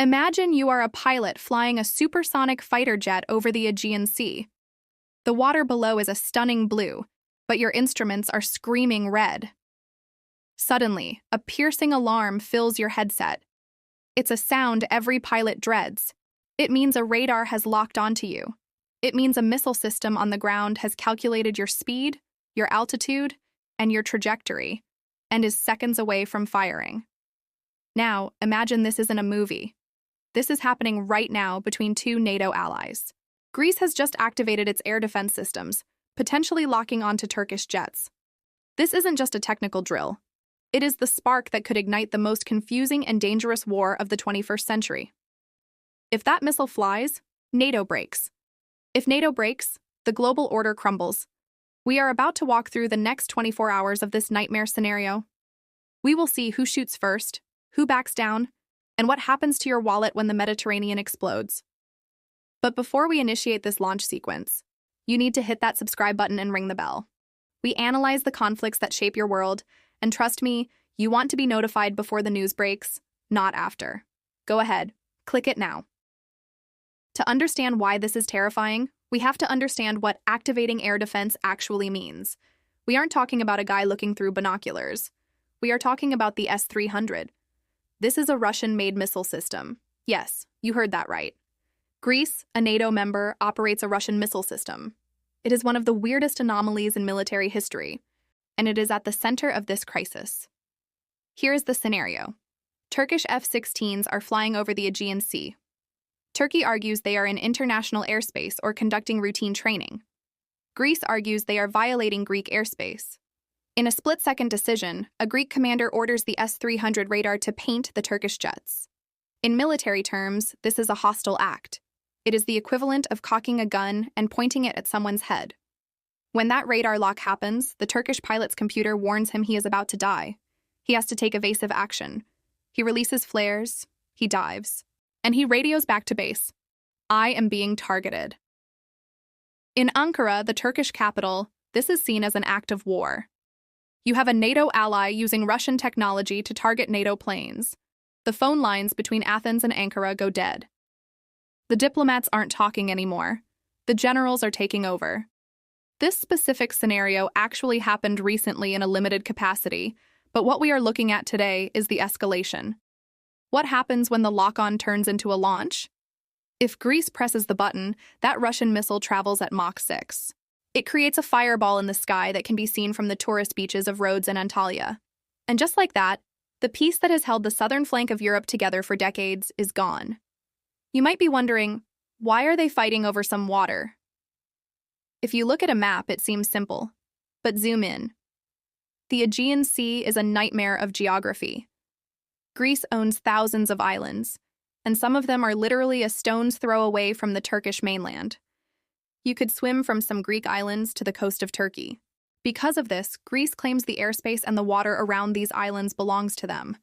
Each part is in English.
Imagine you are a pilot flying a supersonic fighter jet over the Aegean Sea. The water below is a stunning blue, but your instruments are screaming red. Suddenly, a piercing alarm fills your headset. It's a sound every pilot dreads. It means a radar has locked onto you. It means a missile system on the ground has calculated your speed, your altitude, and your trajectory, and is seconds away from firing. Now, imagine this isn't a movie. This is happening right now between two NATO allies. Greece has just activated its air defense systems, potentially locking onto Turkish jets. This isn't just a technical drill. It is the spark that could ignite the most confusing and dangerous war of the 21st century. If that missile flies, NATO breaks. If NATO breaks, the global order crumbles. We are about to walk through the next 24 hours of this nightmare scenario. We will see who shoots first, who backs down, and what happens to your wallet when the Mediterranean explodes. But before we initiate this launch sequence, you need to hit that subscribe button and ring the bell. We analyze the conflicts that shape your world, and trust me, you want to be notified before the news breaks, not after. Go ahead, click it now. To understand why this is terrifying, we have to understand what activating air defense actually means. We aren't talking about a guy looking through binoculars. We are talking about the S-300. This is a Russian-made missile system. Yes, you heard that right. Greece, a NATO member, operates a Russian missile system. It is one of the weirdest anomalies in military history, and it is at the center of this crisis. Here is the scenario. Turkish F-16s are flying over the Aegean Sea. Turkey argues they are in international airspace or conducting routine training. Greece argues they are violating Greek airspace. In a split-second decision, a Greek commander orders the S-300 radar to paint the Turkish jets. In military terms, this is a hostile act. It is the equivalent of cocking a gun and pointing it at someone's head. When that radar lock happens, the Turkish pilot's computer warns him he is about to die. He has to take evasive action. He releases flares, he dives, and he radios back to base. I am being targeted. In Ankara, the Turkish capital, this is seen as an act of war. You have a NATO ally using Russian technology to target NATO planes. The phone lines between Athens and Ankara go dead. The diplomats aren't talking anymore. The generals are taking over. This specific scenario actually happened recently in a limited capacity, but what we are looking at today is the escalation. What happens when the lock-on turns into a launch? If Greece presses the button, that Russian missile travels at Mach 6. It creates a fireball in the sky that can be seen from the tourist beaches of Rhodes and Antalya. And just like that, the peace that has held the southern flank of Europe together for decades is gone. You might be wondering, why are they fighting over some water? If you look at a map, it seems simple. But zoom in. The Aegean Sea is a nightmare of geography. Greece owns thousands of islands, and some of them are literally a stone's throw away from the Turkish mainland. You could swim from some Greek islands to the coast of Turkey. Because of this, Greece claims the airspace and the water around these islands belongs to them.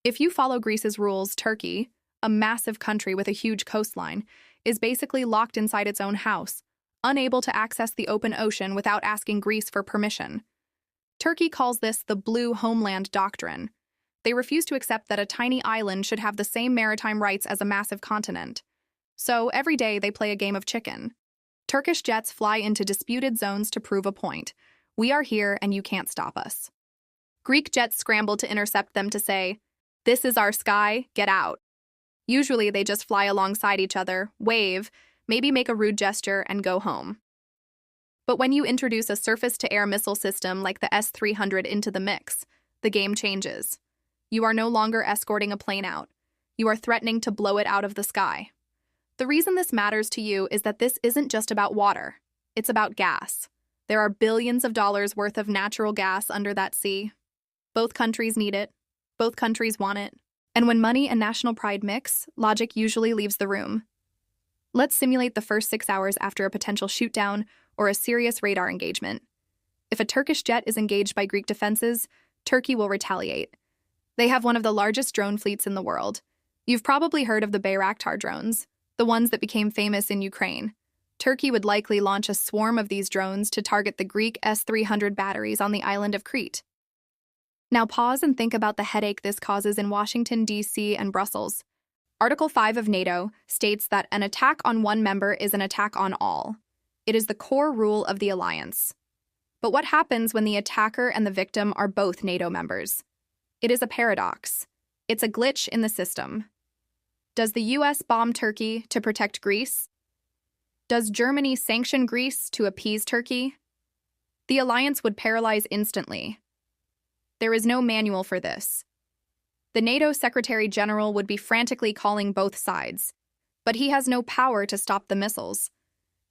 If you follow Greece's rules, Turkey, a massive country with a huge coastline, is basically locked inside its own house, unable to access the open ocean without asking Greece for permission. Turkey calls this the Blue Homeland Doctrine. They refuse to accept that a tiny island should have the same maritime rights as a massive continent. So every day they play a game of chicken. Turkish jets fly into disputed zones to prove a point. We are here and you can't stop us. Greek jets scramble to intercept them to say, "This is our sky, get out." Usually they just fly alongside each other, wave, maybe make a rude gesture, and go home. But when you introduce a surface-to-air missile system like the S-300 into the mix, the game changes. You are no longer escorting a plane out. You are threatening to blow it out of the sky. The reason this matters to you is that this isn't just about water. It's about gas. There are billions of dollars worth of natural gas under that sea. Both countries need it. Both countries want it. And when money and national pride mix, logic usually leaves the room. Let's simulate the first 6 hours after a potential shoot-down or a serious radar engagement. If a Turkish jet is engaged by Greek defenses, Turkey will retaliate. They have one of the largest drone fleets in the world. You've probably heard of the Bayraktar drones, the ones that became famous in Ukraine. Turkey would likely launch a swarm of these drones to target the Greek S-300 batteries on the island of Crete. Now pause and think about the headache this causes in Washington, D.C. and Brussels. Article 5 of NATO states that an attack on one member is an attack on all. It is the core rule of the alliance. But what happens when the attacker and the victim are both NATO members? It is a paradox. It's a glitch in the system. Does the US bomb Turkey to protect Greece? Does Germany sanction Greece to appease Turkey? The alliance would paralyze instantly. There is no manual for this. The NATO Secretary General would be frantically calling both sides, but he has no power to stop the missiles.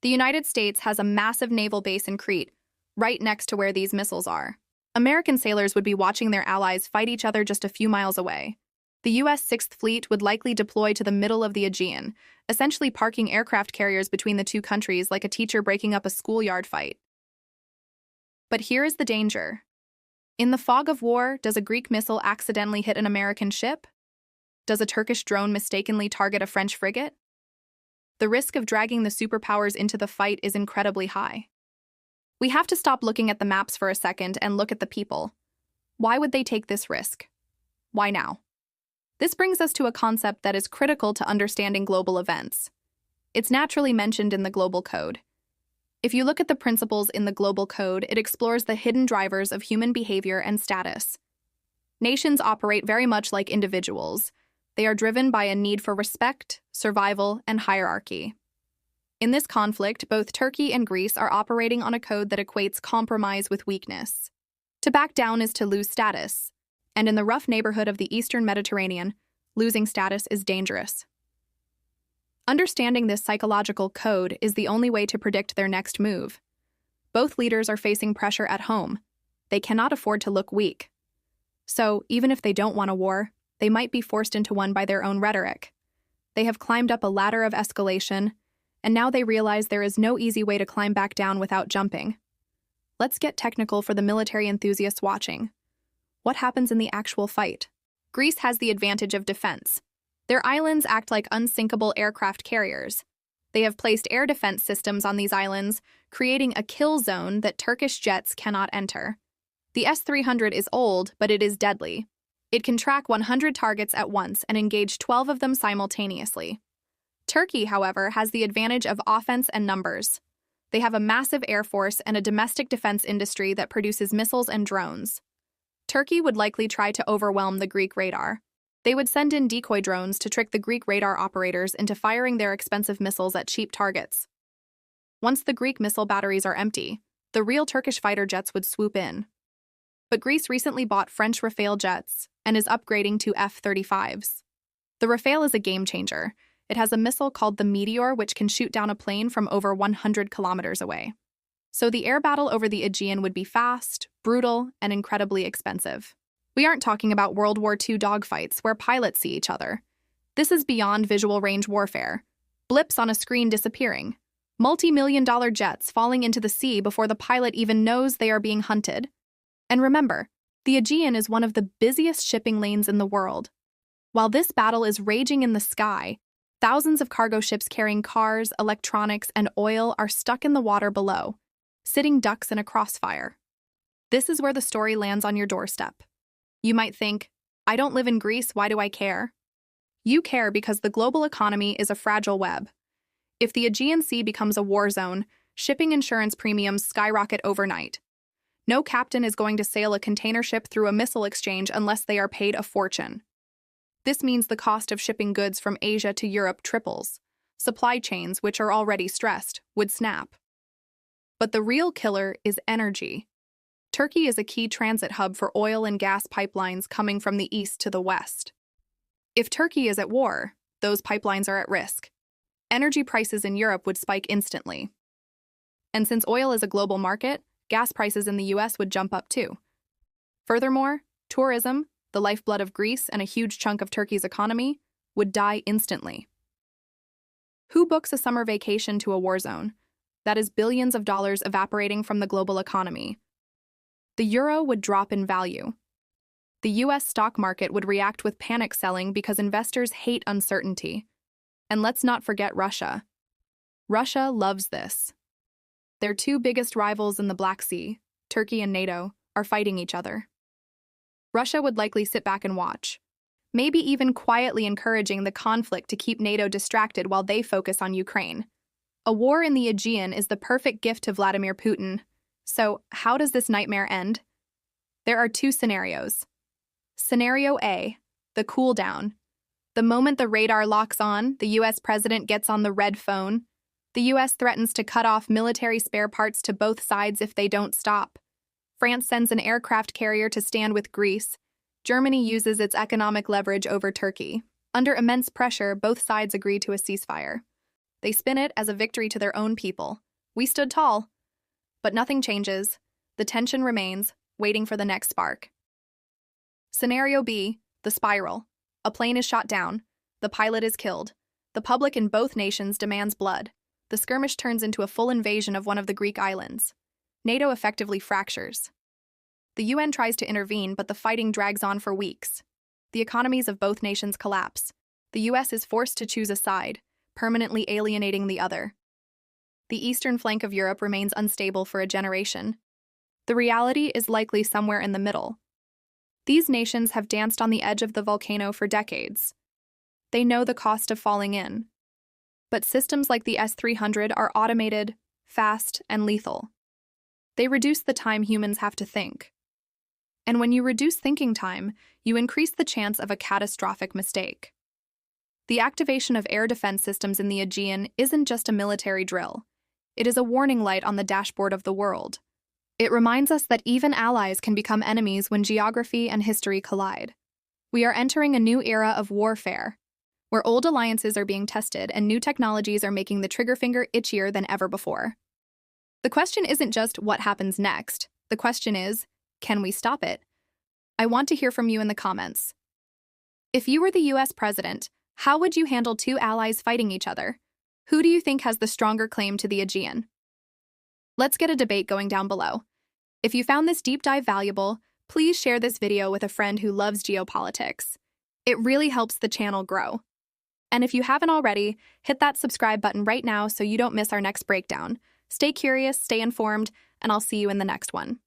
The United States has a massive naval base in Crete, right next to where these missiles are. American sailors would be watching their allies fight each other just a few miles away. The U.S. Sixth Fleet would likely deploy to the middle of the Aegean, essentially parking aircraft carriers between the two countries like a teacher breaking up a schoolyard fight. But here is the danger. In the fog of war, does a Greek missile accidentally hit an American ship? Does a Turkish drone mistakenly target a French frigate? The risk of dragging the superpowers into the fight is incredibly high. We have to stop looking at the maps for a second and look at the people. Why would they take this risk? Why now? This brings us to a concept that is critical to understanding global events. It's naturally mentioned in the Global Code. If you look at the principles in the Global Code, it explores the hidden drivers of human behavior and status. Nations operate very much like individuals. They are driven by a need for respect, survival, and hierarchy. In this conflict, both Turkey and Greece are operating on a code that equates compromise with weakness. To back down is to lose status, and in the rough neighborhood of the Eastern Mediterranean, losing status is dangerous. Understanding this psychological code is the only way to predict their next move. Both leaders are facing pressure at home. They cannot afford to look weak. So, even if they don't want a war, they might be forced into one by their own rhetoric. They have climbed up a ladder of escalation, and now they realize there is no easy way to climb back down without jumping. Let's get technical for the military enthusiasts watching. What happens in the actual fight? Greece has the advantage of defense. Their islands act like unsinkable aircraft carriers. They have placed air defense systems on these islands, creating a kill zone that Turkish jets cannot enter. The S-300 is old, but it is deadly. It can track 100 targets at once and engage 12 of them simultaneously. Turkey, however, has the advantage of offense and numbers. They have a massive air force and a domestic defense industry that produces missiles and drones. Turkey would likely try to overwhelm the Greek radar. They would send in decoy drones to trick the Greek radar operators into firing their expensive missiles at cheap targets. Once the Greek missile batteries are empty, the real Turkish fighter jets would swoop in. But Greece recently bought French Rafale jets and is upgrading to F-35s. The Rafale is a game changer. It has a missile called the Meteor, which can shoot down a plane from over 100 kilometers away. So the air battle over the Aegean would be fast, brutal, and incredibly expensive. We aren't talking about World War II dogfights where pilots see each other. This is beyond visual range warfare. Blips on a screen disappearing. Multi-million-dollar jets falling into the sea before the pilot even knows they are being hunted. And remember, the Aegean is one of the busiest shipping lanes in the world. While this battle is raging in the sky, thousands of cargo ships carrying cars, electronics, and oil are stuck in the water below, sitting ducks in a crossfire. This is where the story lands on your doorstep. You might think, I don't live in Greece, why do I care? You care because the global economy is a fragile web. If the Aegean Sea becomes a war zone, shipping insurance premiums skyrocket overnight. No captain is going to sail a container ship through a missile exchange unless they are paid a fortune. This means the cost of shipping goods from Asia to Europe triples. Supply chains, which are already stressed, would snap. But the real killer is energy. Turkey is a key transit hub for oil and gas pipelines coming from the east to the west. If Turkey is at war, those pipelines are at risk. Energy prices in Europe would spike instantly. And since oil is a global market, gas prices in the US would jump up too. Furthermore, tourism, the lifeblood of Greece and a huge chunk of Turkey's economy, would die instantly. Who books a summer vacation to a war zone? That is billions of dollars evaporating from the global economy. The euro would drop in value. The US stock market would react with panic selling because investors hate uncertainty. And let's not forget Russia. Russia loves this. Their two biggest rivals in the Black Sea, Turkey and NATO, are fighting each other. Russia would likely sit back and watch. maybe even quietly encouraging the conflict to keep NATO distracted while they focus on Ukraine. A war in the Aegean is the perfect gift to Vladimir Putin. So, how does this nightmare end? There are two scenarios. Scenario A, the cool down. The moment the radar locks on, the US president gets on the red phone. The US threatens to cut off military spare parts to both sides if they don't stop. France sends an aircraft carrier to stand with Greece. Germany uses its economic leverage over Turkey. Under immense pressure, both sides agree to a ceasefire. They spin it as a victory to their own people. We stood tall. But nothing changes. The tension remains, waiting for the next spark. Scenario B, the spiral. A plane is shot down. The pilot is killed. The public in both nations demands blood. The skirmish turns into a full invasion of one of the Greek islands. NATO effectively fractures. The UN tries to intervene, but the fighting drags on for weeks. The economies of both nations collapse. The US is forced to choose a side, permanently alienating the other. The eastern flank of Europe remains unstable for a generation. The reality is likely somewhere in the middle. These nations have danced on the edge of the volcano for decades. They know the cost of falling in. But systems like the S-300 are automated, fast, and lethal. They reduce the time humans have to think. And when you reduce thinking time, you increase the chance of a catastrophic mistake. The activation of air defense systems in the Aegean isn't just a military drill. It is a warning light on the dashboard of the world. It reminds us that even allies can become enemies when geography and history collide. We are entering a new era of warfare, where old alliances are being tested and new technologies are making the trigger finger itchier than ever before. The question isn't just what happens next. The question is, can we stop it? I want to hear from you in the comments. If you were the US president, how would you handle two allies fighting each other? Who do you think has the stronger claim to the Aegean? Let's get a debate going down below. If you found this deep dive valuable, please share this video with a friend who loves geopolitics. It really helps the channel grow. And if you haven't already, hit that subscribe button right now so you don't miss our next breakdown. Stay curious, stay informed, and I'll see you in the next one.